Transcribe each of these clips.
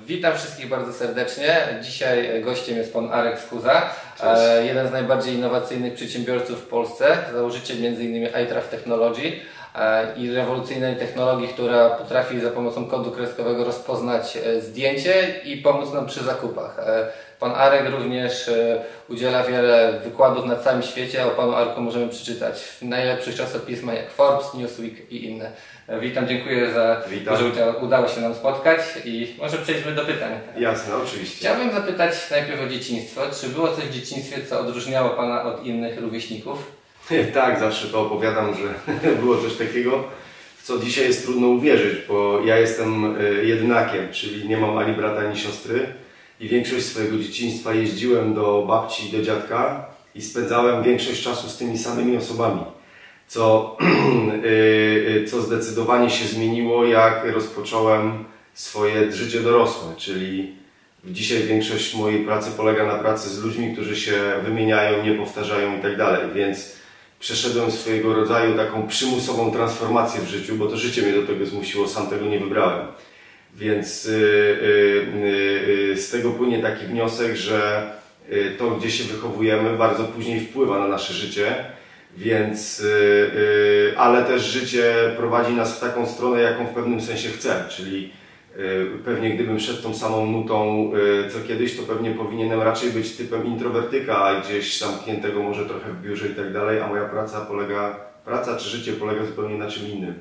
Witam wszystkich bardzo serdecznie. Dzisiaj gościem jest pan Arek Skuza, jeden z najbardziej innowacyjnych przedsiębiorców w Polsce, założyciel m.in. iTrav Technology i rewolucyjnej technologii, która potrafi za pomocą kodu kreskowego rozpoznać zdjęcie i pomóc nam przy zakupach. Pan Arek również udziela wiele wykładów na całym świecie. O panu Arku możemy przeczytać w najlepszych czasopismach jak Forbes, Newsweek i inne. Witam, dziękuję za to, że udało się nam spotkać i może przejdźmy do pytań. Jasne, oczywiście. Chciałbym zapytać najpierw o dzieciństwo. Czy było coś w dzieciństwie, co odróżniało pana od innych rówieśników? Tak, zawsze to opowiadam, że było coś takiego, w co dzisiaj jest trudno uwierzyć, bo ja jestem jedynakiem, czyli nie mam ani brata, ani siostry i większość swojego dzieciństwa jeździłem do babci i do dziadka i spędzałem większość czasu z tymi samymi osobami, co zdecydowanie się zmieniło, jak rozpocząłem swoje życie dorosłe, czyli dzisiaj większość mojej pracy polega na pracy z ludźmi, którzy się wymieniają, nie powtarzają i tak dalej, więc przeszedłem swojego rodzaju taką przymusową transformację w życiu, bo to życie mnie do tego zmusiło, sam tego nie wybrałem. Więc z tego płynie taki wniosek, że to, gdzie się wychowujemy, bardzo później wpływa na nasze życie, więc, ale też życie prowadzi nas w taką stronę, jaką w pewnym sensie chce, czyli pewnie gdybym szedł tą samą nutą co kiedyś, to pewnie powinienem raczej być typem introwertyka, gdzieś zamkniętego może trochę w biurze i tak dalej, a moja praca czy życie polega zupełnie na czym innym.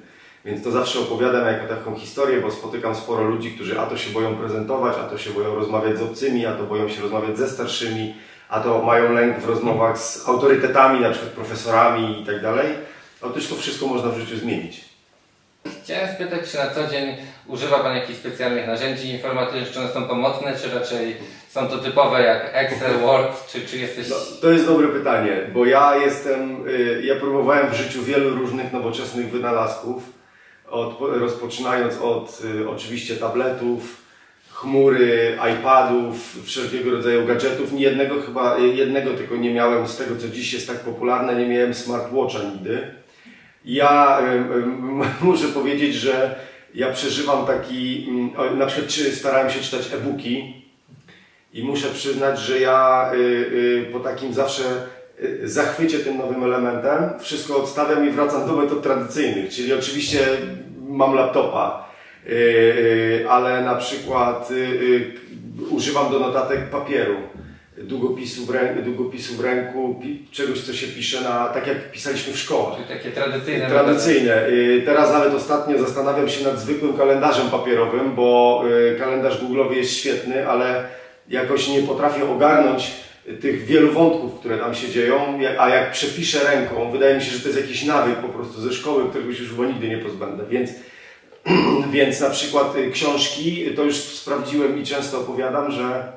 Więc to zawsze opowiadam jako taką historię, bo spotykam sporo ludzi, którzy a to się boją prezentować, a to się boją rozmawiać z obcymi, a to boją się rozmawiać ze starszymi, a to mają lęk w rozmowach z autorytetami, na przykład profesorami i tak dalej. Otóż to wszystko można w życiu zmienić. Chciałem spytać, czy na co dzień używa pan jakichś specjalnych narzędzi informatycznych, czy one są pomocne, czy raczej są to typowe jak Excel, Word, czy jesteś... No, to jest dobre pytanie, bo ja próbowałem w życiu wielu różnych nowoczesnych wynalazków, rozpoczynając od oczywiście tabletów, chmury, iPadów, wszelkiego rodzaju gadżetów. Jednego tylko nie miałem z tego, co dziś jest tak popularne, nie miałem smartwatcha nigdy. Ja muszę powiedzieć, że ja przeżywam na przykład starałem się czytać e-booki i muszę przyznać, że ja po takim zawsze zachwycie tym nowym elementem wszystko odstawiam i wracam do metod tradycyjnych, czyli oczywiście mam laptopa, ale na przykład używam do notatek papieru, długopisu w ręku, czegoś, co się pisze tak jak pisaliśmy w szkołach. Czyli takie tradycyjne. Tradycyjne. Teraz nawet ostatnio zastanawiam się nad zwykłym kalendarzem papierowym, bo kalendarz Google'owy jest świetny, ale jakoś nie potrafię ogarnąć tych wielu wątków, które tam się dzieją, a jak przepiszę ręką, wydaje mi się, że to jest jakiś nawyk po prostu ze szkoły, którego się już chyba nigdy nie pozbędę. Więc na przykład książki, to już sprawdziłem i często opowiadam, że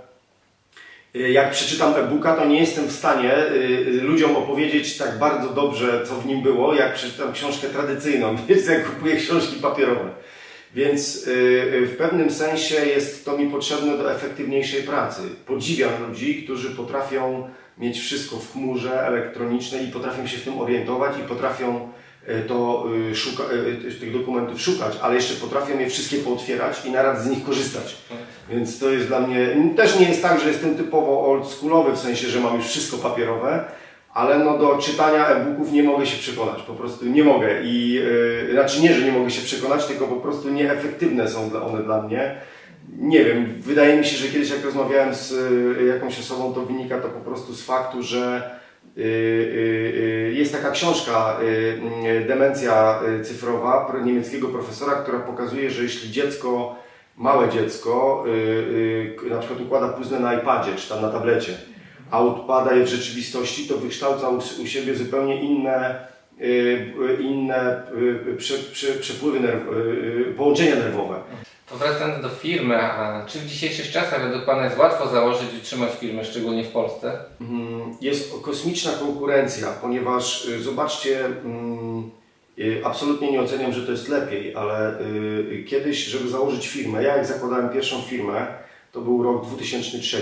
jak przeczytam e-booka, to nie jestem w stanie ludziom opowiedzieć tak bardzo dobrze, co w nim było, jak przeczytam książkę tradycyjną, więc jak kupuję książki papierowe. Więc w pewnym sensie jest to mi potrzebne do efektywniejszej pracy. Podziwiam ludzi, którzy potrafią mieć wszystko w chmurze elektronicznej i potrafią się w tym orientować i potrafią tych dokumentów szukać, ale jeszcze potrafią je wszystkie pootwierać i naraz z nich korzystać. Więc to jest dla mnie, też nie jest tak, że jestem typowo oldschoolowy, w sensie, że mam już wszystko papierowe, ale no do czytania e-booków nie mogę się przekonać, po prostu nie mogę znaczy nie, że nie mogę się przekonać, tylko po prostu nieefektywne są one dla mnie. Nie wiem, wydaje mi się, że kiedyś jak rozmawiałem z jakąś osobą, to wynika to po prostu z faktu, że jest taka książka Demencja cyfrowa niemieckiego profesora, która pokazuje, że jeśli małe dziecko na przykład układa puzzle na iPadzie czy tam na tablecie, a odpada je w rzeczywistości, to wykształca u siebie zupełnie inne przepływy, połączenia nerwowe. Wracając do firmy, czy w dzisiejszych czasach według pana jest łatwo założyć i trzymać firmę, szczególnie w Polsce? Jest kosmiczna konkurencja, ponieważ zobaczcie, absolutnie nie oceniam, że to jest lepiej, ale kiedyś, żeby założyć firmę, ja jak zakładałem pierwszą firmę, to był rok 2003,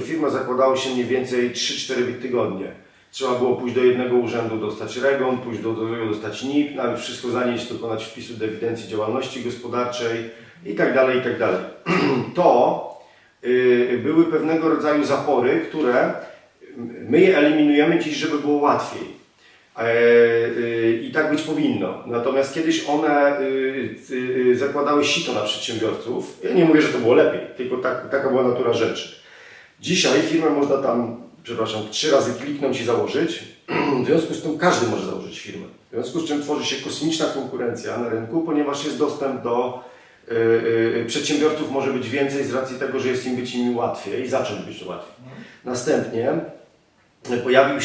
firmę zakładało się mniej więcej 3-4 tygodnie. Trzeba było pójść do jednego urzędu, dostać REGON, pójść do drugiego, dostać NIP, nawet wszystko zanieść, dokonać wpisu do ewidencji działalności gospodarczej i tak dalej, i tak dalej. To były pewnego rodzaju zapory, które my je eliminujemy dziś, żeby było łatwiej. I tak być powinno. Natomiast kiedyś one zakładały sito na przedsiębiorców. Ja nie mówię, że to było lepiej, tylko taka była natura rzeczy. Dzisiaj firmę można tam, 3 razy kliknąć i założyć. W związku z tym każdy może założyć firmę. W związku z czym tworzy się kosmiczna konkurencja na rynku, ponieważ jest dostęp do przedsiębiorców może być więcej z racji tego, że jest im być im łatwiej i zacząć być łatwiej. Następnie pojawi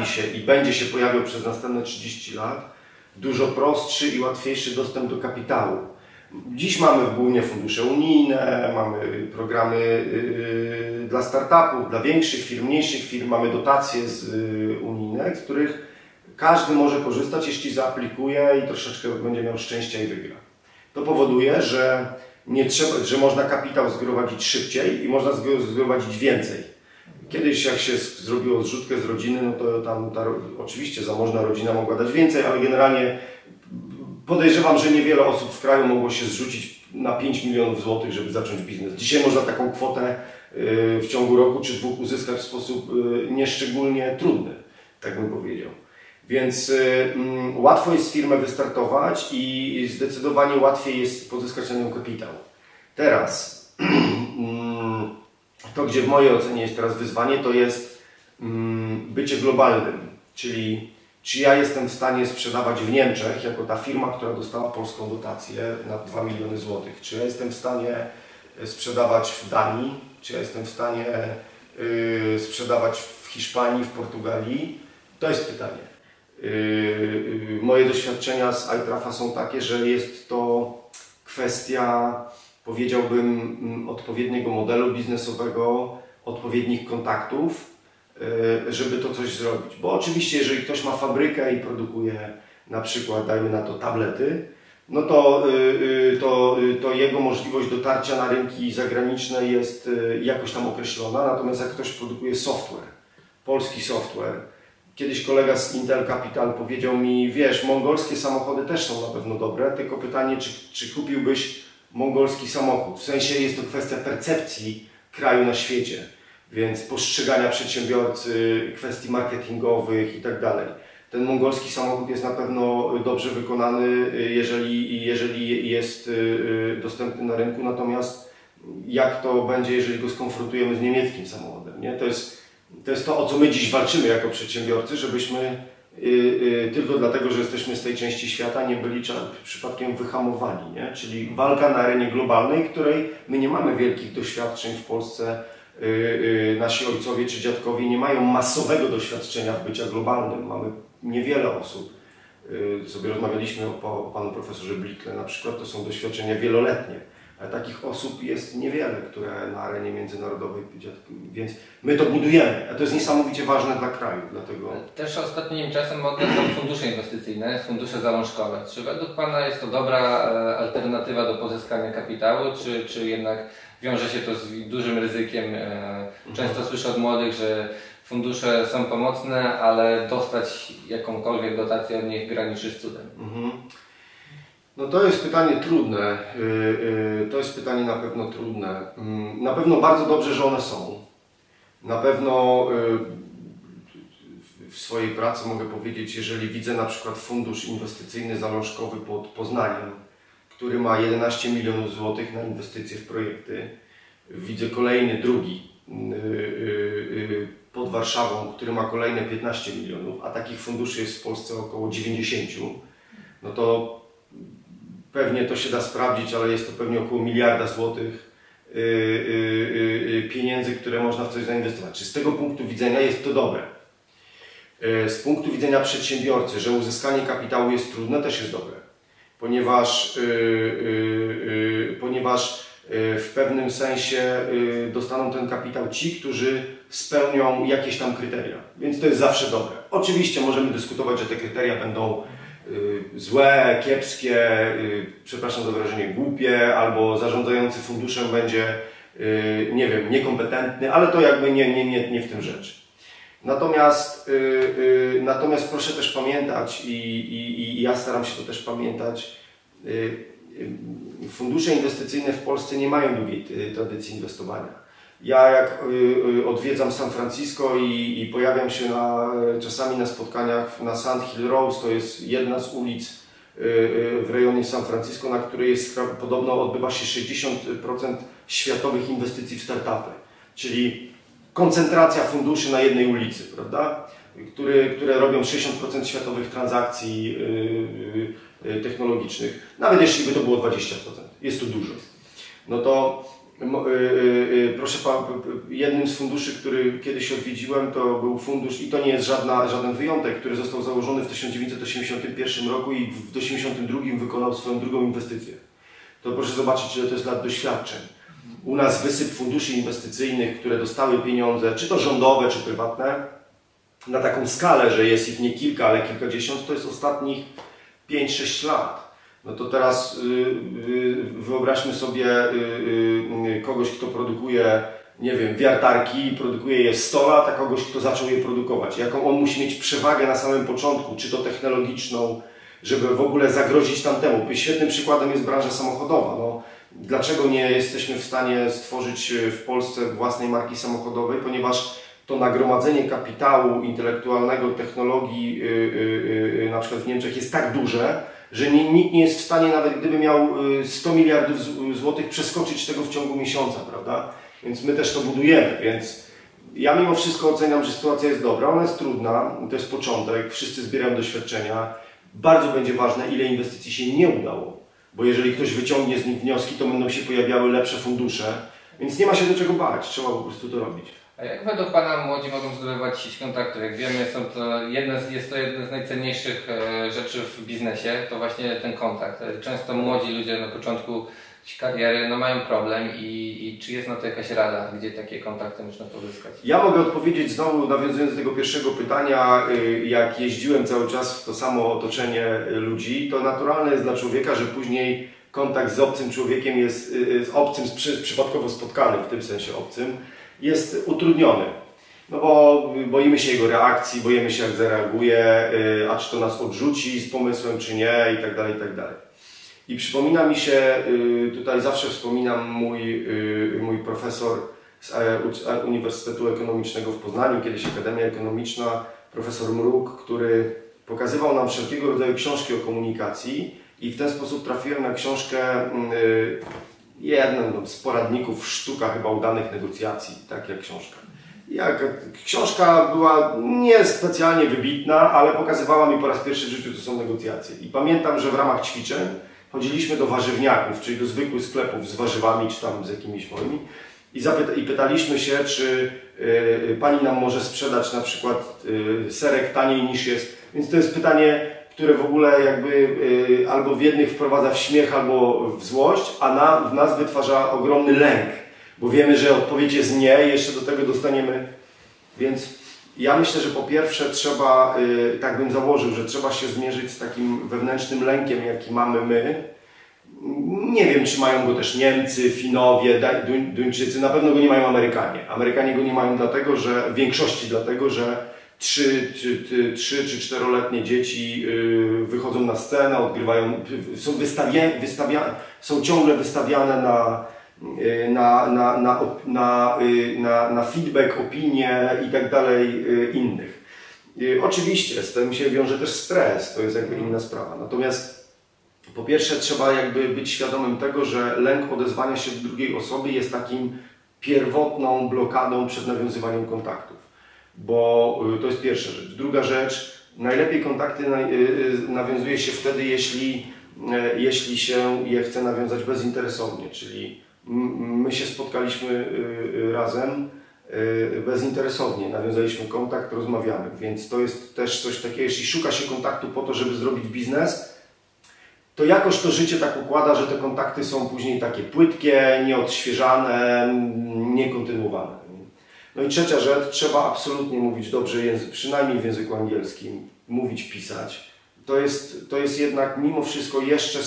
się i będzie się pojawiał przez następne 30 lat dużo prostszy i łatwiejszy dostęp do kapitału. Dziś mamy głównie fundusze unijne, mamy programy dla startupów, dla większych firm, mniejszych firm, mamy dotacje unijne, z których każdy może korzystać, jeśli zaaplikuje i troszeczkę będzie miał szczęścia i wygra. To powoduje, że można kapitał zgromadzić szybciej i można zgromadzić więcej. Kiedyś jak się zrobiło zrzutkę z rodziny, no to tam oczywiście zamożna rodzina mogła dać więcej, ale generalnie podejrzewam, że niewiele osób w kraju mogło się zrzucić na 5 milionów złotych, żeby zacząć biznes. Dzisiaj można taką kwotę w ciągu roku czy 2 uzyskać w sposób nieszczególnie trudny, tak bym powiedział. Więc łatwo jest firmę wystartować i zdecydowanie łatwiej jest pozyskać na nią kapitał. Teraz to, gdzie w mojej ocenie jest teraz wyzwanie, to jest bycie globalnym, czyli czy ja jestem w stanie sprzedawać w Niemczech, jako ta firma, która dostała polską dotację na 2 miliony złotych, czy ja jestem w stanie sprzedawać w Danii, czy ja jestem w stanie sprzedawać w Hiszpanii, w Portugalii, to jest pytanie. Moje doświadczenia z iTrafa są takie, że jest to kwestia, powiedziałbym, odpowiedniego modelu biznesowego, odpowiednich kontaktów, żeby to coś zrobić. Bo oczywiście, jeżeli ktoś ma fabrykę i produkuje na przykład, dajmy na to, tablety, no to jego możliwość dotarcia na rynki zagraniczne jest jakoś tam określona. Natomiast jak ktoś produkuje software, polski software, kiedyś kolega z Intel Capital powiedział mi, wiesz, mongolskie samochody też są na pewno dobre, tylko pytanie, czy kupiłbyś mongolski samochód? W sensie jest to kwestia percepcji kraju na świecie, więc postrzegania przedsiębiorcy, kwestii marketingowych i tak dalej. Ten mongolski samochód jest na pewno dobrze wykonany, jeżeli jest dostępny na rynku, natomiast jak to będzie, jeżeli go skonfrontujemy z niemieckim samochodem, nie? To jest to, o co my dziś walczymy jako przedsiębiorcy, żebyśmy tylko dlatego, że jesteśmy z tej części świata, nie byli przypadkiem wyhamowani, nie? Czyli walka na arenie globalnej, której my nie mamy wielkich doświadczeń w Polsce. Nasi ojcowie czy dziadkowie nie mają masowego doświadczenia w bycia globalnym. Mamy niewiele osób. Sobie rozmawialiśmy o panu profesorze Blikle na przykład, to są doświadczenia wieloletnie. Ale takich osób jest niewiele, które na arenie międzynarodowej, więc my to budujemy, a to jest niesamowicie ważne dla kraju. Dlatego... Też ostatnim czasem modne są fundusze inwestycyjne, fundusze zalążkowe. Czy według Pana jest to dobra alternatywa do pozyskania kapitału, czy jednak wiąże się to z dużym ryzykiem? Często słyszę od młodych, że fundusze są pomocne, ale dostać jakąkolwiek dotację od nich graniczy z cudem. No to jest pytanie trudne, to jest pytanie na pewno trudne. Na pewno bardzo dobrze, że one są. Na pewno w swojej pracy mogę powiedzieć, jeżeli widzę na przykład fundusz inwestycyjny zalążkowy pod Poznaniem, który ma 11 milionów złotych na inwestycje w projekty, widzę kolejny, drugi pod Warszawą, który ma kolejne 15 milionów, a takich funduszy jest w Polsce około 90, no to pewnie to się da sprawdzić, ale jest to pewnie około 1 miliarda złotych pieniędzy, które można w coś zainwestować. Czy z tego punktu widzenia jest to dobre? Z punktu widzenia przedsiębiorcy, że uzyskanie kapitału jest trudne, też jest dobre. Ponieważ w pewnym sensie dostaną ten kapitał ci, którzy spełnią jakieś tam kryteria. Więc to jest zawsze dobre. Oczywiście możemy dyskutować, że te kryteria będą złe, kiepskie, przepraszam za wyrażenie, głupie, albo zarządzający funduszem będzie, nie wiem, niekompetentny, ale to jakby nie w tym rzecz. Natomiast proszę też pamiętać i ja staram się to też pamiętać, fundusze inwestycyjne w Polsce nie mają długiej tradycji inwestowania. Ja jak odwiedzam San Francisco i pojawiam się czasami na spotkaniach na Sand Hill Road, to jest jedna z ulic w rejonie San Francisco, na której podobno odbywa się 60% światowych inwestycji w startupy, czyli koncentracja funduszy na jednej ulicy, prawda? Które robią 60% światowych transakcji technologicznych, nawet jeśli by to było 20%, jest to dużo. No to proszę pana, jednym z funduszy, który kiedyś odwiedziłem, to był fundusz, i to nie jest żaden wyjątek, który został założony w 1981 roku i w 1982 wykonał swoją drugą inwestycję. To proszę zobaczyć, ile to jest lat doświadczeń. U nas wysyp funduszy inwestycyjnych, które dostały pieniądze, czy to rządowe, czy prywatne, na taką skalę, że jest ich nie kilka, ale kilkadziesiąt, to jest ostatnich 5-6 lat. No to teraz wyobraźmy sobie kogoś, kto produkuje, nie wiem, wiertarki, produkuje je w 100 lat, a kogoś, kto zaczął je produkować. Jaką on musi mieć przewagę na samym początku, czy to technologiczną, żeby w ogóle zagrozić tamtemu. Świetnym przykładem jest branża samochodowa. No, dlaczego nie jesteśmy w stanie stworzyć w Polsce własnej marki samochodowej? Ponieważ to nagromadzenie kapitału intelektualnego, technologii, na przykład w Niemczech, jest tak duże, że nikt nie jest w stanie, nawet gdyby miał 100 miliardów złotych, przeskoczyć tego w ciągu miesiąca, prawda? Więc my też to budujemy, więc ja mimo wszystko oceniam, że sytuacja jest dobra, ona jest trudna, to jest początek, wszyscy zbierają doświadczenia. Bardzo będzie ważne, ile inwestycji się nie udało, bo jeżeli ktoś wyciągnie z nich wnioski, to będą się pojawiały lepsze fundusze, więc nie ma się do czego bać, trzeba po prostu to robić. A jak według Pana młodzi mogą zdobywać sieć kontaktów? Jak wiemy, jest to jedna z najcenniejszych rzeczy w biznesie, to właśnie ten kontakt. Często młodzi ludzie na początku kariery mają problem i czy jest na to jakaś rada, gdzie takie kontakty można pozyskać? Ja mogę odpowiedzieć znowu, nawiązując do tego pierwszego pytania, jak jeździłem cały czas w to samo otoczenie ludzi, to naturalne jest dla człowieka, że później kontakt z obcym człowiekiem jest przypadkowo spotkanym, w tym sensie obcym, jest utrudniony. No bo boimy się jego reakcji, boimy się, jak zareaguje, a czy to nas odrzuci z pomysłem, czy nie, i tak dalej, i tak dalej. I przypomina mi się, tutaj zawsze wspominam mój profesor z Uniwersytetu Ekonomicznego w Poznaniu, kiedyś Akademia Ekonomiczna, profesor Mruk, który pokazywał nam wszelkiego rodzaju książki o komunikacji i w ten sposób trafiłem na książkę, jedną z poradników Sztuka chyba udanych negocjacji, tak jak książka. Książka była niespecjalnie wybitna, ale pokazywała mi po raz pierwszy w życiu, co są negocjacje. I pamiętam, że w ramach ćwiczeń chodziliśmy do warzywniaków, czyli do zwykłych sklepów z warzywami, czy tam z jakimiś moimi, i pytaliśmy się, czy pani nam może sprzedać na przykład serek taniej niż jest. Więc to jest pytanie, które w ogóle jakby albo w jednych wprowadza w śmiech, albo w złość, a w nas wytwarza ogromny lęk, bo wiemy, że odpowiedź jest nie, jeszcze do tego dostaniemy. Więc ja myślę, że po pierwsze trzeba, tak bym założył, że trzeba się zmierzyć z takim wewnętrznym lękiem, jaki mamy my. Nie wiem, czy mają go też Niemcy, Finowie, Duńczycy, na pewno go nie mają Amerykanie. Amerykanie go nie mają dlatego, że w większości dlatego, że 3 czy 4-letnie dzieci wychodzą na scenę, odgrywają, są ciągle wystawiane na feedback, opinie i tak dalej innych. Oczywiście z tym się wiąże też stres, to jest jakby inna sprawa. Natomiast po pierwsze trzeba jakby być świadomym tego, że lęk odezwania się do drugiej osoby jest takim pierwotną blokadą przed nawiązywaniem kontaktów. Bo to jest pierwsza rzecz. Druga rzecz, najlepiej kontakty nawiązuje się wtedy, jeśli się je chce nawiązać bezinteresownie, czyli my się spotkaliśmy razem bezinteresownie, nawiązaliśmy kontakt, rozmawiamy, więc to jest też coś takiego, jeśli szuka się kontaktu po to, żeby zrobić biznes, to jakoś to życie tak układa, że te kontakty są później takie płytkie, nieodświeżane, niekontynuowane. No i trzecia rzecz, trzeba absolutnie mówić dobrze język, przynajmniej w języku angielskim, mówić, pisać. To jest jednak mimo wszystko jeszcze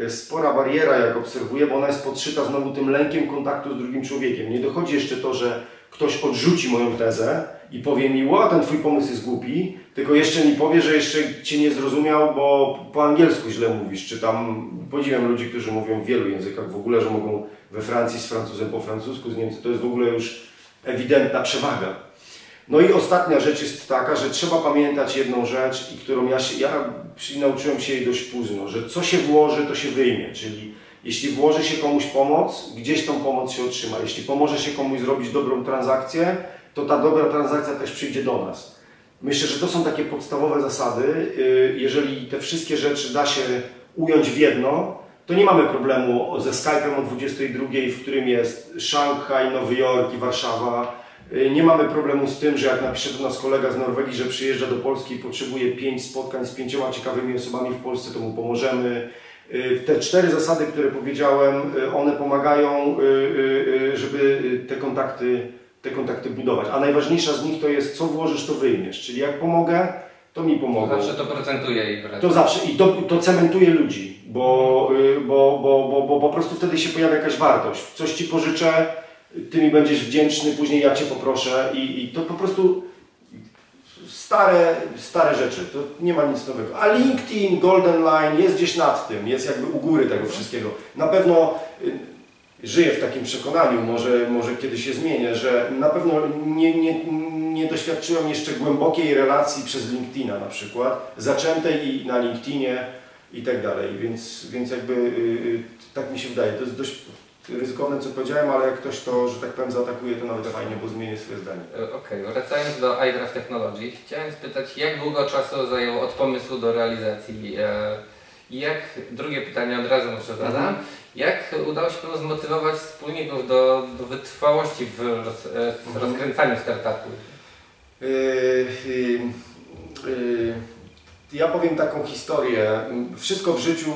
spora bariera, jak obserwuję, bo ona jest podszyta znowu tym lękiem kontaktu z drugim człowiekiem. Nie dochodzi jeszcze to, że ktoś odrzuci moją tezę i powie mi, wow, ten twój pomysł jest głupi, tylko jeszcze mi powie, że jeszcze cię nie zrozumiał, bo po angielsku źle mówisz, czy tam podziwiam ludzi, którzy mówią w wielu językach w ogóle, że mogą we Francji z Francuzem po francusku, z Niemcem, to jest w ogóle już ewidentna przewaga. No i ostatnia rzecz jest taka, że trzeba pamiętać jedną rzecz, i którą ja nauczyłem się jej dość późno, że co się włoży, to się wyjmie, czyli jeśli włoży się komuś pomoc, gdzieś tą pomoc się otrzyma. Jeśli pomoże się komuś zrobić dobrą transakcję, to ta dobra transakcja też przyjdzie do nas. Myślę, że to są takie podstawowe zasady. Jeżeli te wszystkie rzeczy da się ująć w jedno, to nie mamy problemu ze Skype'em o 22, w którym jest Szanghaj, Nowy Jork i Warszawa. Nie mamy problemu z tym, że jak napisze do nas kolega z Norwegii, że przyjeżdża do Polski i potrzebuje 5 spotkań z 5 ciekawymi osobami w Polsce, to mu pomożemy. Te 4 zasady, które powiedziałem, one pomagają, żeby te kontakty budować. A najważniejsza z nich to jest, co włożysz, to wyjmiesz. Czyli jak pomogę, to mi pomogą. To zawsze to procentuje ich. To zawsze i to cementuje ludzi, bo po prostu wtedy się pojawia jakaś wartość. Coś ci pożyczę, ty mi będziesz wdzięczny, później ja cię poproszę i to po prostu stare rzeczy, to nie ma nic nowego. A LinkedIn, Golden Line jest gdzieś nad tym, jest jakby u góry tego wszystkiego. Na pewno żyję w takim przekonaniu, może kiedyś się zmienię, że na pewno nie doświadczyłem jeszcze głębokiej relacji przez LinkedIna na przykład, zaczętej i na LinkedInie i tak dalej, więc jakby tak mi się wydaje. To jest dość ryzykowne, co powiedziałem, ale jak ktoś to, że tak powiem, zaatakuje, to nawet fajnie, bo zmienię swoje zdanie. Okej, wracając do iDrive Technology, chciałem spytać, jak długo czasu zajęło od pomysłu do realizacji? I drugie pytanie od razu może zadam, jak udało się Panu zmotywować wspólników do wytrwałości w rozkręcaniu startupu? Ja powiem taką historię. Wszystko w życiu,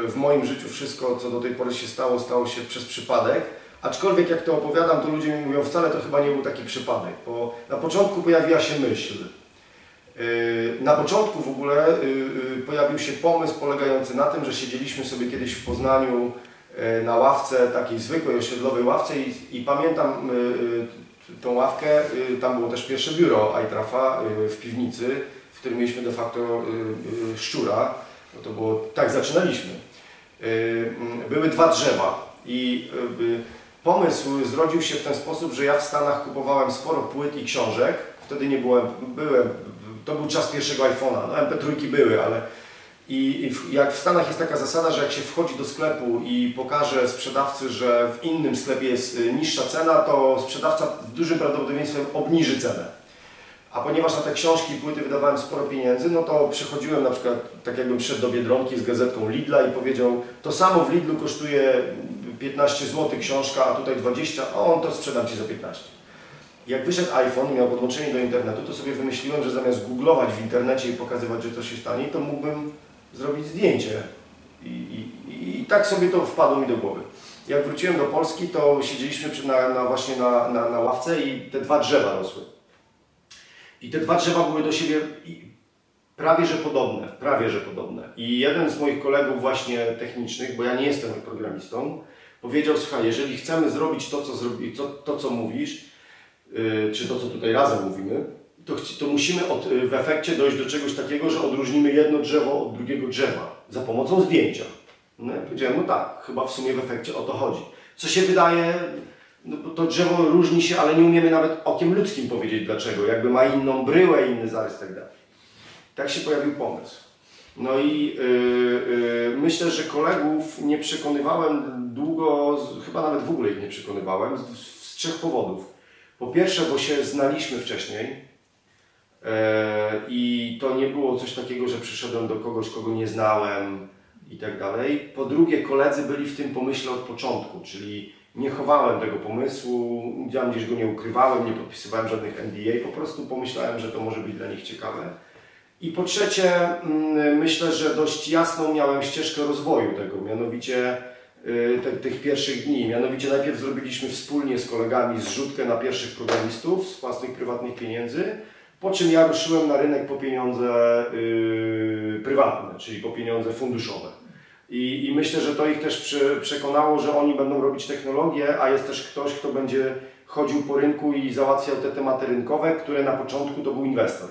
w moim życiu, wszystko co do tej pory się stało się przez przypadek. Aczkolwiek jak to opowiadam, to ludzie mi mówią, wcale to chyba nie był taki przypadek, bo na początku pojawiła się myśl. Na początku w ogóle pojawił się pomysł polegający na tym, że siedzieliśmy sobie kiedyś w Poznaniu na ławce, takiej zwykłej osiedlowej ławce i pamiętam tą ławkę, tam było też pierwsze biuro iTrafa w piwnicy, w którym mieliśmy de facto szczura, bo to było, tak zaczynaliśmy. Były 2 drzewa i pomysł zrodził się w ten sposób, że ja w Stanach kupowałem sporo płyt i książek, wtedy nie byłem, to był czas pierwszego iPhone'a, no MP3 były, ale jak w Stanach jest taka zasada, że jak się wchodzi do sklepu i pokaże sprzedawcy, że w innym sklepie jest niższa cena, to sprzedawca w dużym prawdopodobieństwem obniży cenę. A ponieważ na te książki i płyty wydawałem sporo pieniędzy, no to przychodziłem na przykład, tak jakbym szedł do Biedronki z gazetką Lidla i powiedział, to samo w Lidlu kosztuje 15 zł książka, a tutaj 20, a on to sprzedam Ci za 15. Jak wyszedł iPhone i miał podłączenie do internetu, to sobie wymyśliłem, że zamiast googlować w internecie i pokazywać, że coś jest taniej, to mógłbym zrobić zdjęcie. I tak sobie to wpadło mi do głowy. Jak wróciłem do Polski, to siedzieliśmy właśnie na ławce i te 2 drzewa rosły. I te 2 drzewa były do siebie prawie że podobne. I jeden z moich kolegów właśnie technicznych, bo ja nie jestem programistą, powiedział, słuchaj, jeżeli chcemy zrobić to, co mówisz, czy to, co tutaj razem mówimy, to musimy w efekcie dojść do czegoś takiego, że odróżnimy jedno drzewo od drugiego drzewa za pomocą zdjęcia. No ja powiedziałem, no tak, chyba w sumie w efekcie o to chodzi. Co się wydaje, no to drzewo różni się, ale nie umiemy nawet okiem ludzkim powiedzieć dlaczego. Jakby ma inną bryłę, inny zarys i tak dalej. Tak się pojawił pomysł. No i myślę, że kolegów nie przekonywałem długo, chyba nawet w ogóle ich nie przekonywałem, z 3 powodów. Po pierwsze, bo się znaliśmy wcześniej i to nie było coś takiego, że przyszedłem do kogoś, kogo nie znałem i tak dalej. Po drugie, koledzy byli w tym pomyśle od początku, czyli nie chowałem tego pomysłu, gdzieś go nie ukrywałem, nie podpisywałem żadnych NDA, po prostu pomyślałem, że to może być dla nich ciekawe. I po trzecie, myślę, że dość jasną miałem ścieżkę rozwoju tego, mianowicie tych pierwszych dni. Mianowicie najpierw zrobiliśmy wspólnie z kolegami zrzutkę na pierwszych programistów z własnych prywatnych pieniędzy, po czym ja ruszyłem na rynek po pieniądze prywatne, czyli po pieniądze funduszowe. I myślę, że to ich też przekonało, że oni będą robić technologię, a jest też ktoś, kto będzie chodził po rynku i załatwiał te tematy rynkowe, które na początku to był inwestor.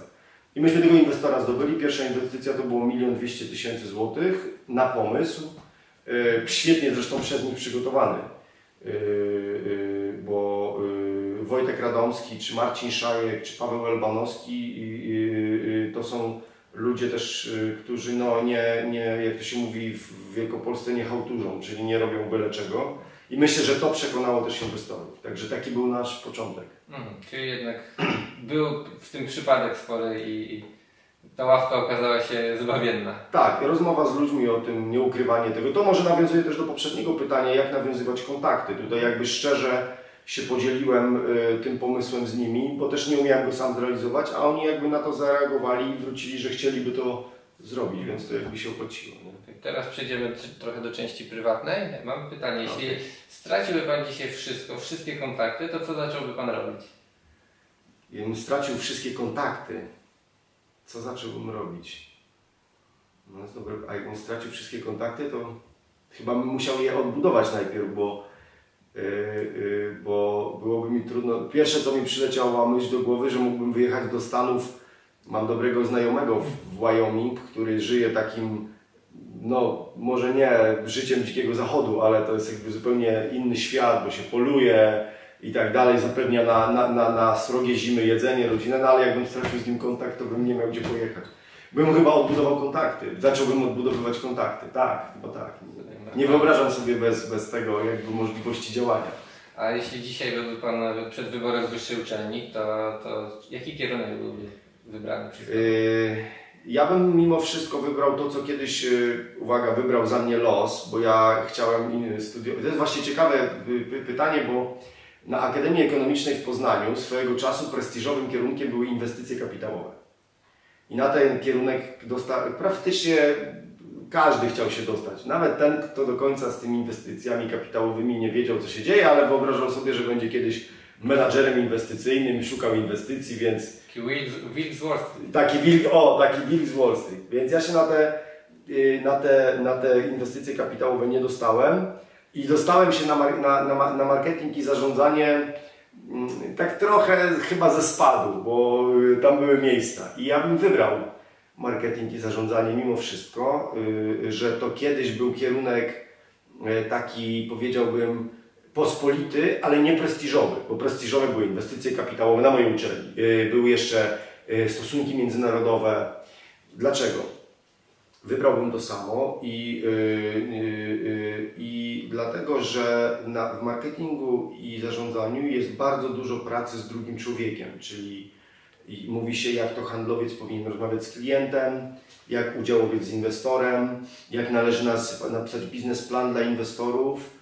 I myśmy tego inwestora zdobyli. Pierwsza inwestycja to było 1 200 000 złotych na pomysł, świetnie zresztą przez nich przygotowany, bo Wojtek Radomski, czy Marcin Szajek, czy Paweł Elbanowski to są ludzie też, którzy no nie, jak to się mówi w Wielkopolsce, nie chałturzą, czyli nie robią byle czego. I myślę, że to przekonało też inwestorów. Także taki był nasz początek. Czyli jednak był w tym przypadek spory i ta ławka okazała się zbawienna. Tak, rozmowa z ludźmi o tym, nieukrywanie tego. To może nawiązuje też do poprzedniego pytania, jak nawiązywać kontakty. Tutaj jakby szczerze się podzieliłem tym pomysłem z nimi, bo też nie umiałem go sam zrealizować, a oni jakby na to zareagowali i wrócili, że chcieliby to zrobić, więc to jakby się opłaciło. Nie? Teraz przejdziemy trochę do części prywatnej. Mam pytanie, jeśli straciłby Pan dzisiaj wszystkie kontakty, to co zacząłby Pan robić? Gdybym stracił wszystkie kontakty, co zacząłbym robić? No jest dobre, a jakbym stracił wszystkie kontakty, to chyba bym musiał je odbudować najpierw, bo byłoby mi trudno. Pierwsze, co mi przyleciała myśl do głowy, że mógłbym wyjechać do Stanów. Mam dobrego znajomego w Wyoming, który żyje takim, no może nie życiem dzikiego zachodu, ale to jest jakby zupełnie inny świat, bo się poluje i tak dalej, zapewnia na srogie zimy jedzenie, rodzinę, no ale jakbym stracił z nim kontakt, to bym nie miał gdzie pojechać. Bym chyba odbudował kontakty, zacząłbym odbudowywać kontakty, tak, chyba tak. Nie wyobrażam sobie bez tego jakby możliwości działania. A jeśli dzisiaj byłby Pan przed wyborem wyższej uczelni, to jaki kierunek byłby wybrany przez Pana? Ja bym mimo wszystko wybrał to, co kiedyś, uwaga, wybrał za mnie los, bo ja chciałem studiować. To jest właśnie ciekawe pytanie, bo na Akademii Ekonomicznej w Poznaniu swojego czasu prestiżowym kierunkiem były inwestycje kapitałowe. I na ten kierunek praktycznie każdy chciał się dostać. Nawet ten, kto do końca z tymi inwestycjami kapitałowymi nie wiedział, co się dzieje, ale wyobrażał sobie, że będzie kiedyś menadżerem inwestycyjnym, szukał inwestycji, więc... Taki wilk z Wall Street. Taki wilk z Wall Street. Więc ja się na te inwestycje kapitałowe nie dostałem i dostałem się na marketing i zarządzanie tak trochę chyba ze spadu, bo tam były miejsca. I ja bym wybrał marketing i zarządzanie mimo wszystko, że to kiedyś był kierunek taki, powiedziałbym, pospolity, ale nie prestiżowy, bo prestiżowe były inwestycje kapitałowe na mojej uczelni. Były jeszcze stosunki międzynarodowe. Dlaczego? Wybrałbym to samo i dlatego, że w marketingu i zarządzaniu jest bardzo dużo pracy z drugim człowiekiem, czyli mówi się, jak to handlowiec powinien rozmawiać z klientem, jak udziałowiec z inwestorem, jak należy napisać biznesplan dla inwestorów.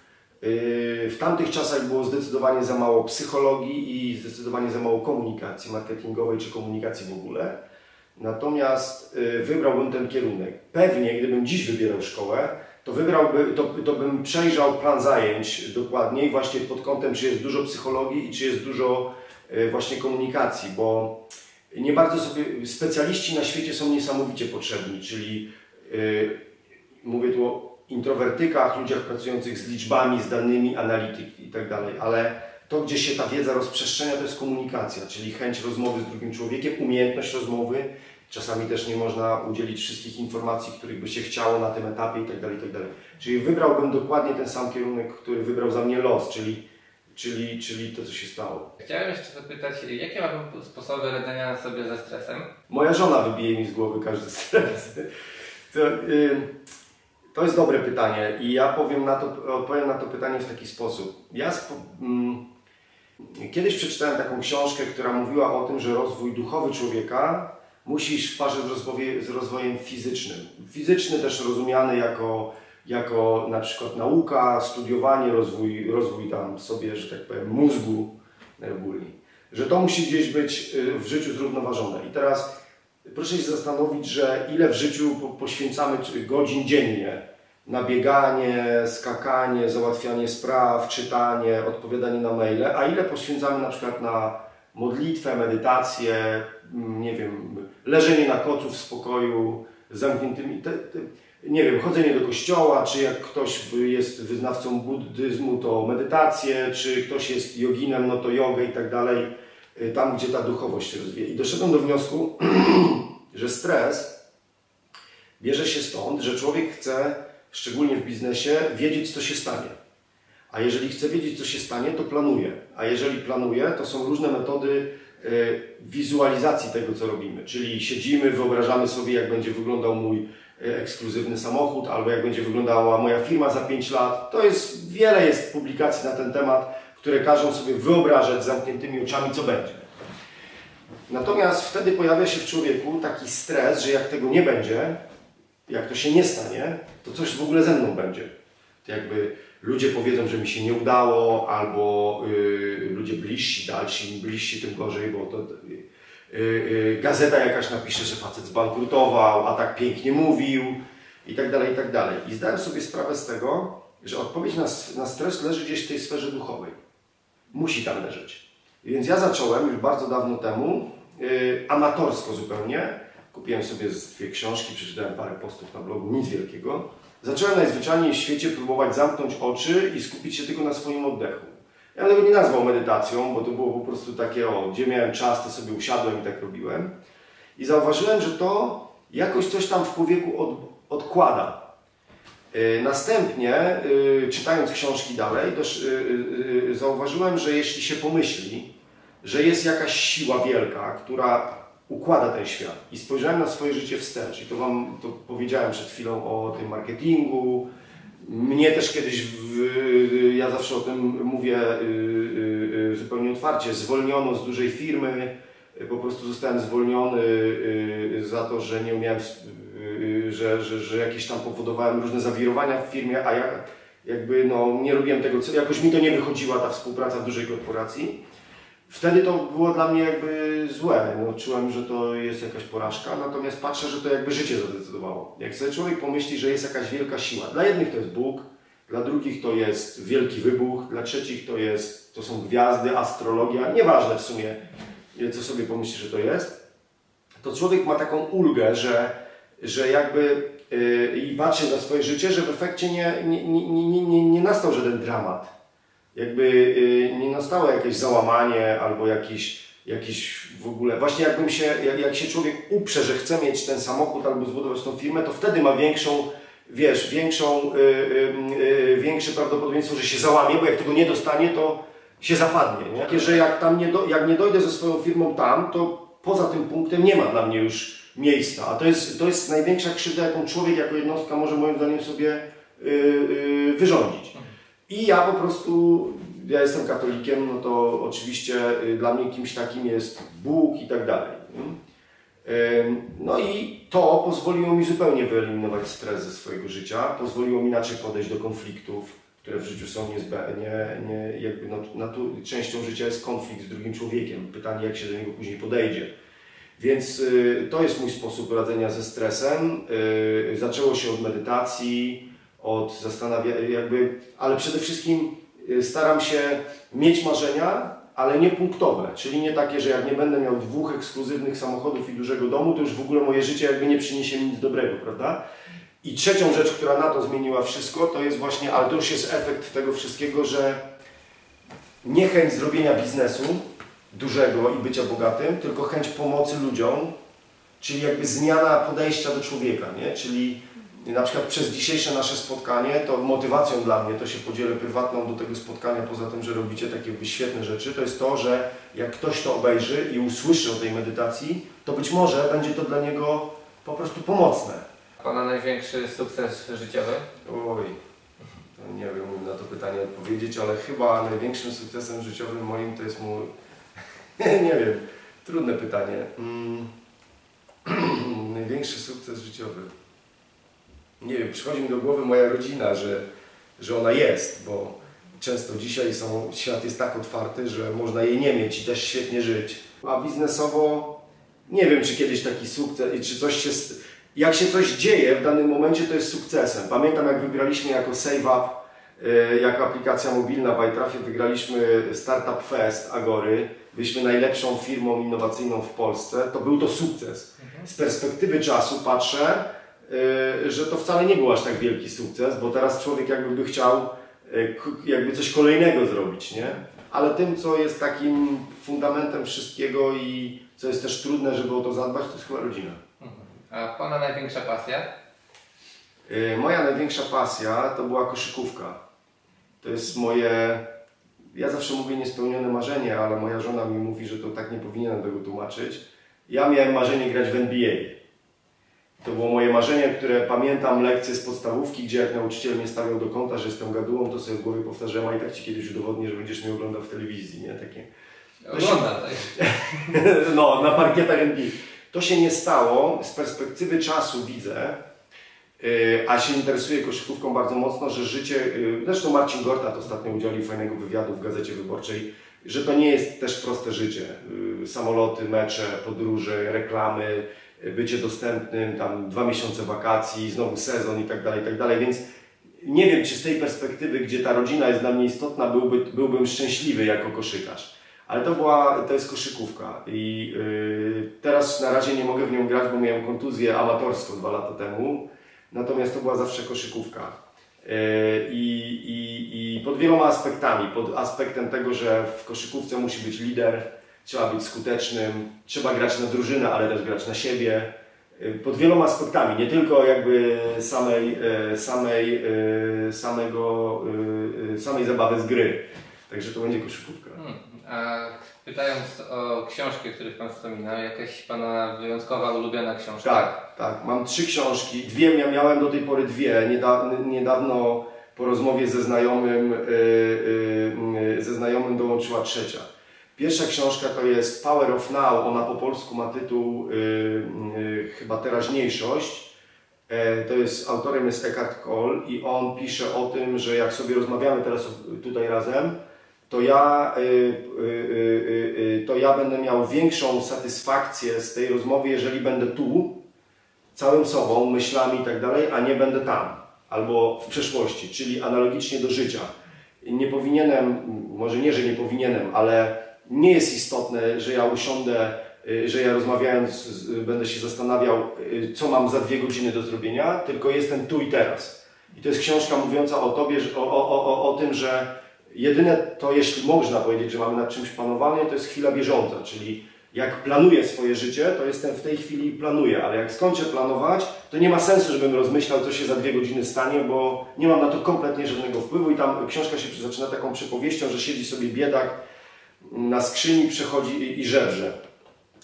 W tamtych czasach było zdecydowanie za mało psychologii i zdecydowanie za mało komunikacji marketingowej czy komunikacji w ogóle. Natomiast wybrałbym ten kierunek. Pewnie, gdybym dziś wybierał szkołę, to bym przejrzał plan zajęć dokładniej właśnie pod kątem, czy jest dużo psychologii i czy jest dużo właśnie komunikacji, bo nie bardzo sobie specjaliści na świecie są niesamowicie potrzebni, czyli mówię tu o introwertykach, ludziach pracujących z liczbami, z danymi, analityk i tak dalej, ale to, gdzie się ta wiedza rozprzestrzenia, to jest komunikacja, czyli chęć rozmowy z drugim człowiekiem, umiejętność rozmowy. Czasami też nie można udzielić wszystkich informacji, których by się chciało na tym etapie i tak dalej, i tak dalej. Czyli wybrałbym dokładnie ten sam kierunek, który wybrał za mnie los, czyli to, co się stało. Chciałem jeszcze zapytać, jakie ma Pan sposoby radzenia sobie ze stresem? Moja żona wybije mi z głowy każdy stres. To jest dobre pytanie i ja odpowiem na to pytanie w taki sposób. Kiedyś przeczytałem taką książkę, która mówiła o tym, że rozwój duchowy człowieka musi iść w parze z rozwojem fizycznym. Fizyczny też rozumiany jako na przykład nauka, studiowanie, rozwój tam sobie, że tak powiem, mózgu ogólnie. Że to musi gdzieś być w życiu zrównoważone. I teraz proszę się zastanowić, że ile w życiu poświęcamy godzin dziennie na bieganie, skakanie, załatwianie spraw, czytanie, odpowiadanie na maile, a ile poświęcamy na przykład na modlitwę, medytację, nie wiem, leżenie na kocu w spokoju, z zamkniętymi... nie wiem, chodzenie do kościoła, czy jak ktoś jest wyznawcą buddyzmu, to medytację, czy ktoś jest joginem, no to jogę i tak dalej, tam gdzie ta duchowość się rozwija. I doszedłem do wniosku, że stres bierze się stąd, że człowiek chce, szczególnie w biznesie, wiedzieć, co się stanie. A jeżeli chce wiedzieć, co się stanie, to planuje. A jeżeli planuje, to są różne metody wizualizacji tego, co robimy. Czyli siedzimy, wyobrażamy sobie, jak będzie wyglądał mój ekskluzywny samochód, albo jak będzie wyglądała moja firma za 5 lat. Wiele jest publikacji na ten temat, które każą sobie wyobrażać z zamkniętymi oczami, co będzie. Natomiast wtedy pojawia się w człowieku taki stres, że jak tego nie będzie, jak to się nie stanie, to coś w ogóle ze mną będzie. To jakby ludzie powiedzą, że mi się nie udało, albo ludzie bliżsi, dalsi, im bliżsi, tym gorzej, bo to gazeta jakaś napisze, że facet zbankrutował, a tak pięknie mówił i tak dalej, i tak dalej. I zdałem sobie sprawę z tego, że odpowiedź na stres leży gdzieś w tej sferze duchowej. Musi tam leżeć. Więc ja zacząłem już bardzo dawno temu, amatorsko zupełnie, kupiłem sobie 2 książki, przeczytałem parę postów na blogu, nic wielkiego. Zacząłem najzwyczajniej w świecie próbować zamknąć oczy i skupić się tylko na swoim oddechu. Ja tego nie nazwał medytacją, bo to było po prostu takie, gdzie miałem czas, to sobie usiadłem i tak robiłem. I zauważyłem, że to jakoś coś tam w człowieku odkłada. Następnie, czytając książki dalej, zauważyłem, że jeśli się pomyśli, że jest jakaś siła wielka, która układa ten świat i spojrzałem na swoje życie wstecz i to Wam to powiedziałem przed chwilą o tym marketingu. Mnie też kiedyś, ja zawsze o tym mówię zupełnie otwarcie, zwolniono z dużej firmy, po prostu zostałem zwolniony za to, że nie umiałem, że jakieś tam powodowałem różne zawirowania w firmie, a ja jakby nie robiłem tego, jakoś mi to nie wychodziła ta współpraca w dużej korporacji. Wtedy to było dla mnie jakby złe, czułem, że to jest jakaś porażka, natomiast patrzę, że to jakby życie zadecydowało. Jak sobie człowiek pomyśli, że jest jakaś wielka siła, dla jednych to jest Bóg, dla drugich to jest wielki wybuch, dla trzecich to są gwiazdy, astrologia, nieważne w sumie, co sobie pomyśli, że to jest, to człowiek ma taką ulgę, że jakby i patrzy na swoje życie, że w efekcie nie nastał żaden dramat. Jakby nie nastało jakieś załamanie albo jakiś w ogóle... Właśnie jak się człowiek uprze, że chce mieć ten samochód albo zbudować tą firmę, to wtedy ma większe prawdopodobieństwo, że się załamie, bo jak tego nie dostanie, to się zapadnie. Nie? Takie, że jak nie dojdę ze swoją firmą tam, to poza tym punktem nie ma dla mnie już miejsca. A to jest największa krzywda, jaką człowiek jako jednostka może moim zdaniem sobie wyrządzić. I ja po prostu, ja jestem katolikiem, no to oczywiście dla mnie kimś takim jest Bóg i tak dalej. No i to pozwoliło mi zupełnie wyeliminować stres ze swojego życia, pozwoliło mi inaczej podejść do konfliktów, które w życiu są częścią życia jest konflikt z drugim człowiekiem. Pytanie, jak się do niego później podejdzie. Więc to jest mój sposób radzenia ze stresem. Zaczęło się od medytacji, od zastanawiania, ale przede wszystkim staram się mieć marzenia, ale nie punktowe, czyli nie takie, że jak nie będę miał 2 ekskluzywnych samochodów i dużego domu, to już w ogóle moje życie nie przyniesie mi nic dobrego, prawda? I trzecią rzecz, która na to zmieniła wszystko, to jest właśnie, ale to już jest efekt tego wszystkiego, że nie chęć zrobienia biznesu dużego i bycia bogatym, tylko chęć pomocy ludziom, czyli jakby zmiana podejścia do człowieka, nie? Czyli na przykład przez dzisiejsze nasze spotkanie, to motywacją dla mnie, to się podzielę prywatną do tego spotkania, poza tym, że robicie takie świetne rzeczy, to jest to, że jak ktoś to obejrzy i usłyszy o tej medytacji, to być może będzie to dla niego po prostu pomocne. Pana największy sukces życiowy? Oj, to nie wiem na to pytanie odpowiedzieć, ale chyba największym sukcesem życiowym moim to jest mój... nie wiem, trudne pytanie. Największy sukces życiowy. Nie wiem, przychodzi mi do głowy moja rodzina, że ona jest, bo często dzisiaj świat jest tak otwarty, że można jej nie mieć i też świetnie żyć. A biznesowo nie wiem, czy kiedyś taki sukces, czy jak się coś dzieje w danym momencie, to jest sukcesem. Pamiętam, jak wygraliśmy jako SaveUp, jako aplikacja mobilna w iTrafie, wygraliśmy Startup Fest Agory. Byliśmy najlepszą firmą innowacyjną w Polsce. To był to sukces. Z perspektywy czasu patrzę, że to wcale nie był aż tak wielki sukces, bo teraz człowiek jakby chciał coś kolejnego zrobić, nie? Ale tym, co jest takim fundamentem wszystkiego i co jest też trudne, żeby o to zadbać, to jest chyba rodzina. A Pana największa pasja? Moja największa pasja to była koszykówka. To jest moje, ja zawsze mówię niespełnione marzenie, ale moja żona mi mówi, że to tak nie powinienem tego tłumaczyć. Ja miałem marzenie grać w NBA. To było moje marzenie, które pamiętam lekcje z podstawówki, gdzie jak nauczyciel mnie stawiał do kąta, że jestem gadułą, to sobie w głowie powtarzałem, a i tak Ci kiedyś udowodnię, że będziesz mnie oglądał w telewizji, nie? Takie. Oglądam, tak? No, na parkietach NBA. To się nie stało. Z perspektywy czasu widzę, a się interesuję koszykówką bardzo mocno, że życie, zresztą Marcin Gortat ostatnio udzielił fajnego wywiadu w Gazecie Wyborczej, że to nie jest też proste życie. Samoloty, mecze, podróże, reklamy, bycie dostępnym, tam 2 miesiące wakacji, znowu sezon i tak dalej, więc nie wiem, czy z tej perspektywy, gdzie ta rodzina jest dla mnie istotna, byłbym szczęśliwy jako koszykarz. Ale to jest koszykówka i teraz na razie nie mogę w nią grać, bo miałem kontuzję amatorską 2 lata temu, natomiast to była zawsze koszykówka. I pod wieloma aspektami, pod aspektem tego, że w koszykówce musi być lider, trzeba być skutecznym, trzeba grać na drużynę, ale też grać na siebie. Pod wieloma aspektami, nie tylko jakby samej zabawy z gry. Także to będzie koszykówka. A pytając o książki, o których Pan wspominał, jakaś Pana wyjątkowa, ulubiona książka? Tak. Mam 3 książki. Ja miałem do tej pory 2. Niedawno po rozmowie ze znajomym dołączyła 3. Pierwsza książka to jest Power of Now. Ona po polsku ma tytuł chyba Teraźniejszość. Autorem jest Eckhart Tolle i on pisze o tym, że jak sobie rozmawiamy teraz tutaj razem, to ja będę miał większą satysfakcję z tej rozmowy, jeżeli będę tu, całym sobą, myślami i tak dalej, a nie będę tam, albo w przeszłości, czyli analogicznie do życia. Nie powinienem, może nie, że nie powinienem, ale nie jest istotne, że ja usiądę, że ja rozmawiając będę się zastanawiał, co mam za 2 godziny do zrobienia, tylko jestem tu i teraz. I to jest książka mówiąca o Tobie, o tym, że jedyne to, jeśli można powiedzieć, że mamy nad czymś panowanie, to jest chwila bieżąca, czyli jak planuję swoje życie, to jestem w tej chwili i planuję, ale jak skończę planować, to nie ma sensu, żebym rozmyślał, co się za 2 godziny stanie, bo nie mam na to kompletnie żadnego wpływu i tam książka się zaczyna taką przypowieścią, że siedzi sobie biedak na skrzyni, przechodzi i żebrze.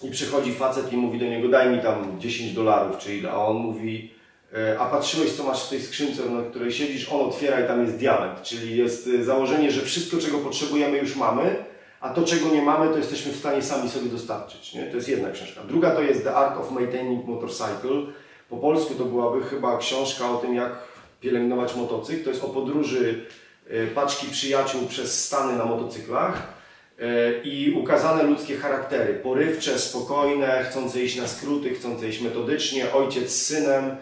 I przychodzi facet i mówi do niego, daj mi tam $10 czy ile, a on mówi, a patrzyłeś, co masz w tej skrzynce, na której siedzisz, on otwiera i tam jest diament, czyli jest założenie, że wszystko, czego potrzebujemy, już mamy, a to, czego nie mamy, to jesteśmy w stanie sami sobie dostarczyć. Nie? To jest jedna książka. Druga to jest The Art of Maintaining Motorcycle. Po polsku to byłaby chyba książka o tym, jak pielęgnować motocykl. To jest o podróży paczki przyjaciół przez Stany na motocyklach i ukazane ludzkie charaktery. Porywcze, spokojne, chcące iść na skróty, chcące iść metodycznie, ojciec z synem,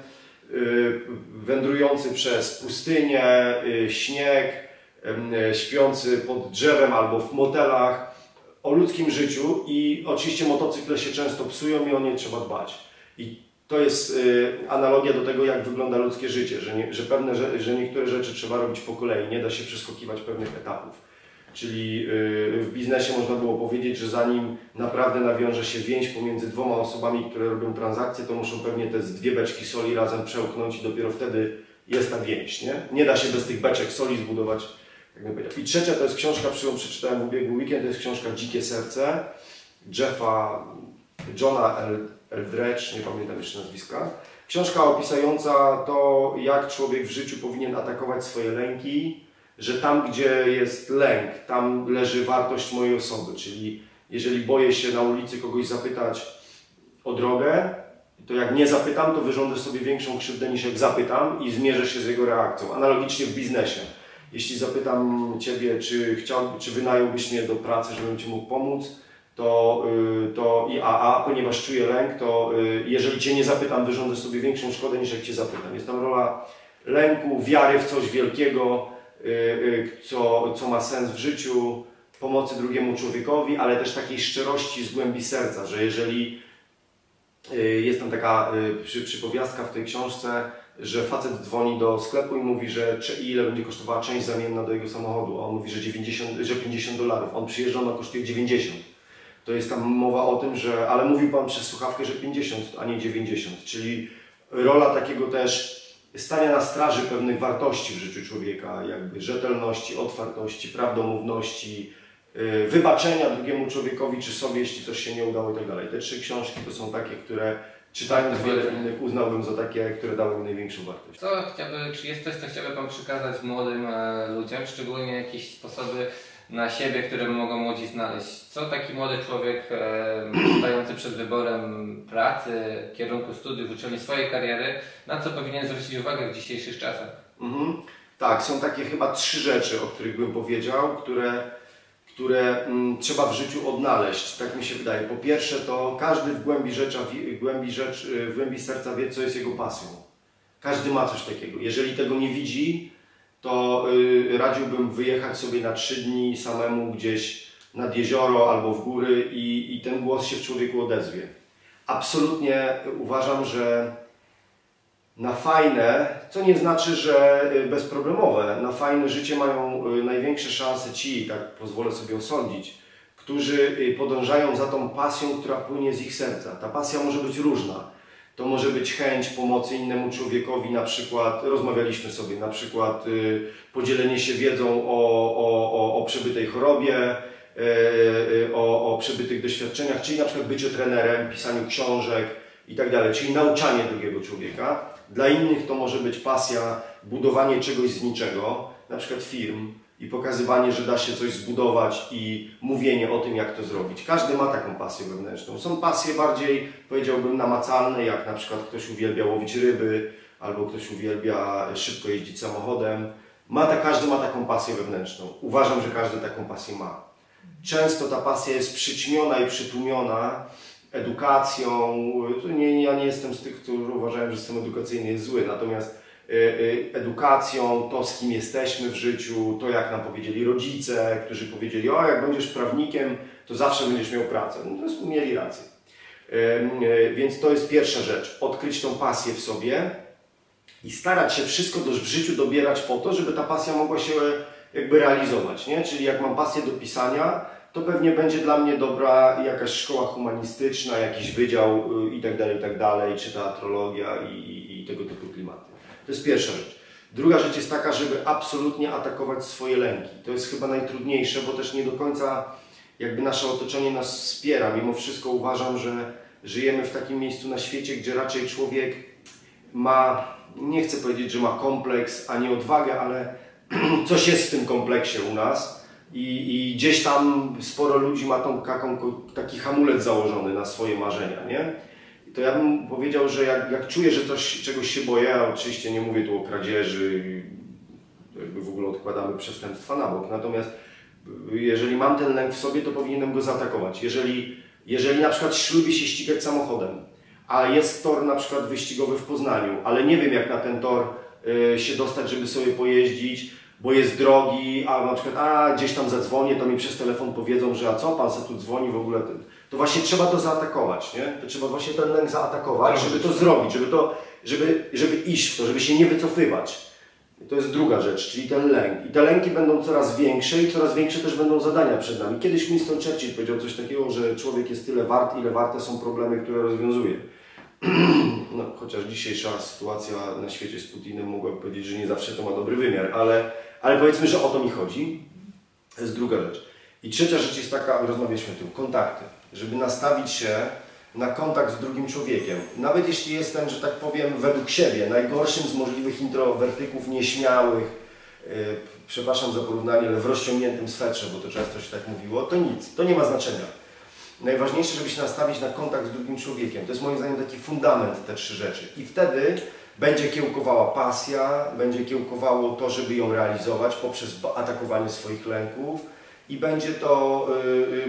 wędrujący przez pustynię, śnieg, śpiący pod drzewem albo w motelach, o ludzkim życiu i oczywiście motocykle się często psują i o nie trzeba dbać. I to jest analogia do tego, jak wygląda ludzkie życie, że niektóre rzeczy trzeba robić po kolei, nie da się przeskakiwać pewnych etapów. Czyli w biznesie można było powiedzieć, że zanim naprawdę nawiąże się więź pomiędzy 2 osobami, które robią transakcje, to muszą pewnie te 2 beczki soli razem przełknąć i dopiero wtedy jest ta więź. Nie da się bez tych beczek soli zbudować. I trzecia to jest książka, którą przeczytałem w ubiegły weekend, to jest książka Dzikie serce Johna Eldredge, nie pamiętam jeszcze nazwiska. Książka opisująca to, jak człowiek w życiu powinien atakować swoje lęki, że tam, gdzie jest lęk, tam leży wartość mojej osoby, czyli jeżeli boję się na ulicy kogoś zapytać o drogę, to jak nie zapytam, to wyrządzę sobie większą krzywdę niż jak zapytam i zmierzę się z jego reakcją. Analogicznie w biznesie. Jeśli zapytam Ciebie, czy wynająłbyś mnie do pracy, żebym Ci mógł pomóc, a ponieważ czuję lęk, to jeżeli Cię nie zapytam, wyrządzę sobie większą szkodę niż jak Cię zapytam. Jest tam rola lęku, wiary w coś wielkiego, co ma sens w życiu, pomocy drugiemu człowiekowi, ale też takiej szczerości z głębi serca, że jeżeli jest tam taka przypowiastka w tej książce, że facet dzwoni do sklepu i mówi, że ile będzie kosztowała część zamienna do jego samochodu, a on mówi, że $50. On przyjeżdża, ona kosztuje 90. To jest tam mowa o tym, że, ale mówił Pan przez słuchawkę, że 50, a nie 90, czyli rola takiego też stania na straży pewnych wartości w życiu człowieka, jakby rzetelności, otwartości, prawdomówności, wybaczenia drugiemu człowiekowi czy sobie, jeśli coś się nie udało i tak dalej. Te 3 książki to są takie, które czytając wiele innych uznałbym za takie, które dały mi największą wartość. Czy jest coś, co chciałby Pan przekazać młodym ludziom, szczególnie jakieś sposoby na siebie, które mogą młodzi znaleźć? Co taki młody człowiek stający przed wyborem pracy, kierunku studiów, uczelni, swojej kariery, na co powinien zwrócić uwagę w dzisiejszych czasach? Tak, są takie chyba 3 rzeczy, o których bym powiedział, które trzeba w życiu odnaleźć, tak mi się wydaje. Po pierwsze to każdy w głębi serca wie, co jest jego pasją. Każdy ma coś takiego. Jeżeli tego nie widzi, to radziłbym wyjechać sobie na 3 dni samemu gdzieś nad jezioro albo w góry i ten głos się w człowieku odezwie. Absolutnie uważam, że na fajne, co nie znaczy, że bezproblemowe, na fajne życie mają największe szanse ci, tak pozwolę sobie osądzić, którzy podążają za tą pasją, która płynie z ich serca. Ta pasja może być różna. To może być chęć pomocy innemu człowiekowi, na przykład, rozmawialiśmy sobie, na przykład podzielenie się wiedzą o przebytej chorobie, o przebytych doświadczeniach, czyli na przykład bycie trenerem, pisaniu książek i tak dalej, czyli nauczanie drugiego człowieka. Dla innych to może być pasja, budowanie czegoś z niczego, na przykład firm i pokazywanie, że da się coś zbudować i mówienie o tym, jak to zrobić. Każdy ma taką pasję wewnętrzną. Są pasje bardziej, powiedziałbym, namacalne, jak na przykład ktoś uwielbia łowić ryby, albo ktoś uwielbia szybko jeździć samochodem. Każdy ma taką pasję wewnętrzną. Uważam, że każdy taką pasję ma. Często ta pasja jest przyćmiona i przytłumiona edukacją. Ja nie jestem z tych, którzy uważają, że system edukacyjny jest zły, natomiast edukacją, to z kim jesteśmy w życiu, to jak nam powiedzieli rodzice, którzy powiedzieli, jak będziesz prawnikiem, to zawsze będziesz miał pracę. No to mieli rację. Więc to jest pierwsza rzecz, odkryć tą pasję w sobie i starać się wszystko w życiu dobierać po to, żeby ta pasja mogła się jakby realizować, nie? Czyli jak mam pasję do pisania, to pewnie będzie dla mnie dobra jakaś szkoła humanistyczna, jakiś wydział i tak dalej, czy teatrologia i tego typu klimaty. To jest pierwsza rzecz. Druga rzecz jest taka, żeby absolutnie atakować swoje lęki. To jest chyba najtrudniejsze, bo też nie do końca jakby nasze otoczenie nas wspiera. Mimo wszystko uważam, że żyjemy w takim miejscu na świecie, gdzie raczej człowiek ma, nie chcę powiedzieć, że ma kompleks, a nie odwagę, ale coś jest w tym kompleksie u nas i gdzieś tam sporo ludzi ma taki hamulec założony na swoje marzenia, nie? To ja bym powiedział, że jak czuję, że czegoś się boję, a oczywiście nie mówię tu o kradzieży, jakby w ogóle odkładamy przestępstwa na bok, natomiast jeżeli mam ten lęk w sobie, to powinienem go zaatakować. Jeżeli na przykład lubię się ścigać samochodem, a jest tor na przykład wyścigowy w Poznaniu, ale nie wiem jak na ten tor się dostać, żeby sobie pojeździć, bo jest drogi, a na przykład gdzieś tam zadzwonię, to mi przez telefon powiedzą, że a co pan se tu dzwoni w ogóle, to właśnie trzeba to zaatakować, nie? To trzeba właśnie ten lęk zaatakować, żeby to zrobić, żeby iść w to, żeby się nie wycofywać. To jest druga rzecz, czyli ten lęk. I te lęki będą coraz większe i coraz większe też będą zadania przed nami. Kiedyś Winston Churchill powiedział coś takiego, że człowiek jest tyle wart, ile warte są problemy, które rozwiązuje. No, chociaż dzisiejsza sytuacja na świecie z Putinem mogłaby powiedzieć, że nie zawsze to ma dobry wymiar, ale powiedzmy, że o to mi chodzi. To jest druga rzecz. I trzecia rzecz jest taka, rozmawialiśmy o tym, kontakty. Żeby nastawić się na kontakt z drugim człowiekiem. Nawet jeśli jestem, że tak powiem, według siebie najgorszym z możliwych introwertyków, nieśmiałych, przepraszam za porównanie, ale w rozciągniętym swetrze, bo to często się tak mówiło, to nic, to nie ma znaczenia. Najważniejsze, żeby się nastawić na kontakt z drugim człowiekiem. To jest moim zdaniem taki fundament, te 3 rzeczy. I wtedy będzie kiełkowała pasja, będzie kiełkowało to, żeby ją realizować poprzez atakowanie swoich lęków i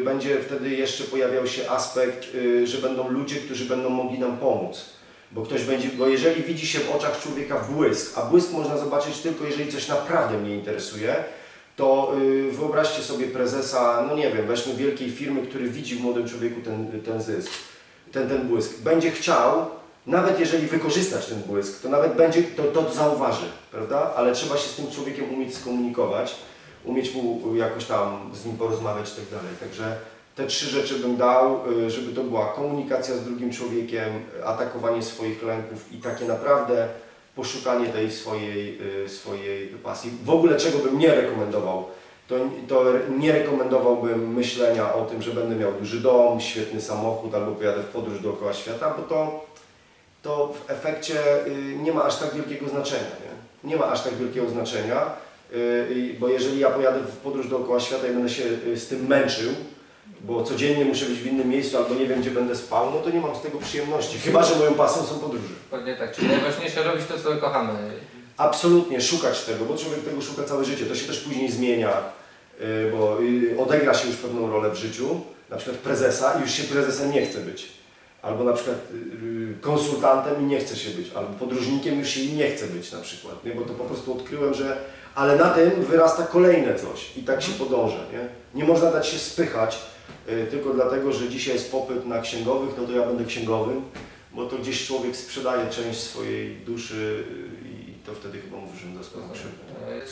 będzie wtedy jeszcze pojawiał się aspekt, że będą ludzie, którzy będą mogli nam pomóc. Bo jeżeli widzi się w oczach człowieka błysk, a błysk można zobaczyć tylko jeżeli coś naprawdę mnie interesuje, to wyobraźcie sobie prezesa, no nie wiem, weźmy wielkiej firmy, który widzi w młodym człowieku ten zysk. ten błysk, będzie chciał, nawet jeżeli wykorzystać ten błysk, to nawet będzie, to zauważy, prawda? Ale trzeba się z tym człowiekiem umieć skomunikować, umieć mu jakoś tam z nim porozmawiać i tak dalej. Także te 3 rzeczy bym dał, żeby to była komunikacja z drugim człowiekiem, atakowanie swoich lęków i takie naprawdę poszukanie tej swojej pasji. W ogóle czego bym nie rekomendował, to nie rekomendowałbym myślenia o tym, że będę miał duży dom, świetny samochód albo pojadę w podróż dookoła świata, bo to w efekcie nie ma aż tak wielkiego znaczenia. Nie ma aż tak wielkiego znaczenia, bo jeżeli ja pojadę w podróż dookoła świata i będę się z tym męczył, bo codziennie muszę być w innym miejscu albo nie wiem, gdzie będę spał, no to nie mam z tego przyjemności, chyba że moją pasją są podróże. Dokładnie tak, czyli najważniejsze robić to, co kochamy. Absolutnie, szukać tego, bo człowiek tego szuka całe życie, to się też później zmienia, bo odegra się już pewną rolę w życiu, na przykład prezesa i już się prezesem nie chce być, albo na przykład konsultantem i nie chce się być, albo podróżnikiem już się nie chce być na przykład, nie? Bo to po prostu odkryłem, że ale na tym wyrasta kolejne coś i tak się podąża, nie można dać się spychać tylko dlatego, że dzisiaj jest popyt na księgowych, no to ja będę księgowym, bo to gdzieś człowiek sprzedaje część swojej duszy i to wtedy chyba mu wyrządza sporo krzywdy.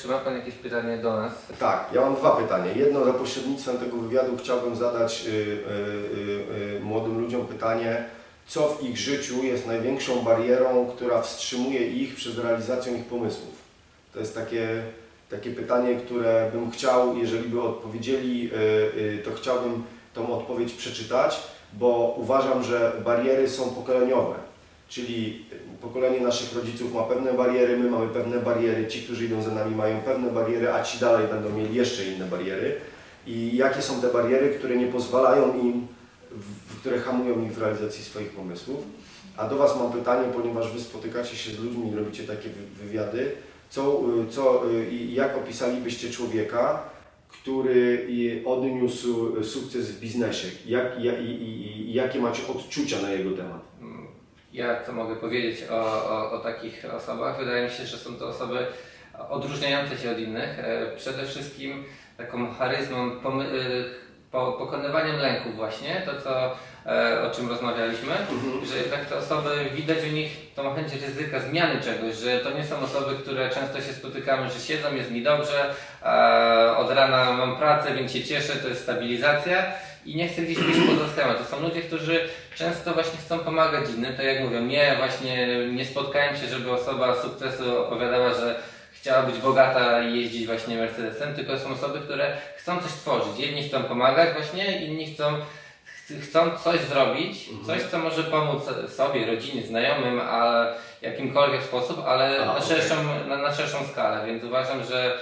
Czy ma Pan jakieś pytanie do nas? Tak, ja mam 2 pytania. Jedno za pośrednictwem tego wywiadu chciałbym zadać młodym ludziom pytanie, co w ich życiu jest największą barierą, która wstrzymuje ich przed realizacją ich pomysłów. To jest takie pytanie, które bym chciał, jeżeli by odpowiedzieli, to chciałbym tą odpowiedź przeczytać, bo uważam, że bariery są pokoleniowe, czyli pokolenie naszych rodziców ma pewne bariery, my mamy pewne bariery, ci, którzy idą za nami mają pewne bariery, a ci dalej będą mieli jeszcze inne bariery. I jakie są te bariery, które nie pozwalają im, które hamują ich w realizacji swoich pomysłów. A do Was mam pytanie, ponieważ Wy spotykacie się z ludźmi i robicie takie wywiady, jak opisalibyście człowieka, który odniósł sukces w biznesie? Jakie macie odczucia na jego temat? Ja co mogę powiedzieć o takich osobach? Wydaje mi się, że są to osoby odróżniające się od innych. Przede wszystkim taką charyzmą, pokonywaniem lęków właśnie, o czym rozmawialiśmy, że jednak te osoby, widać u nich tą chęć ryzyka, zmiany czegoś, że to nie są osoby, które często się spotykamy, że siedzą, jest mi dobrze, od rana mam pracę, więc się cieszę, to jest stabilizacja i nie chcę gdzieś wyjść poza schemat. To są ludzie, którzy często właśnie chcą pomagać innym, tak jak mówią, nie spotkałem się, żeby osoba sukcesu opowiadała, że chciała być bogata i jeździć właśnie Mercedesem, tylko są osoby, które chcą coś tworzyć. Jedni chcą pomagać właśnie, inni chcą coś zrobić, coś, co może pomóc sobie, rodzinie, znajomym, a jakimkolwiek sposób, ale na szerszą skalę. Więc uważam, że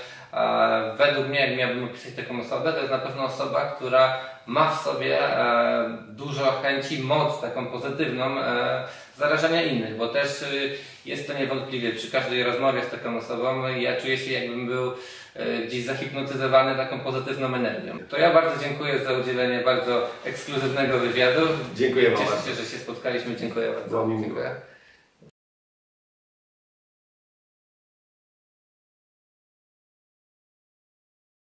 według mnie, jak miałbym opisać taką osobę, to jest na pewno osoba, która ma w sobie dużo chęci, moc taką pozytywną zarażania innych, bo też jest to niewątpliwie przy każdej rozmowie z taką osobą, ja czuję się, jakbym był gdzieś zahipnotyzowany taką pozytywną energią. To ja bardzo dziękuję za udzielenie bardzo ekskluzywnego wywiadu. Dziękuję bardzo. Cieszę się, że się spotkaliśmy. Dziękuję bardzo. Dziękuję.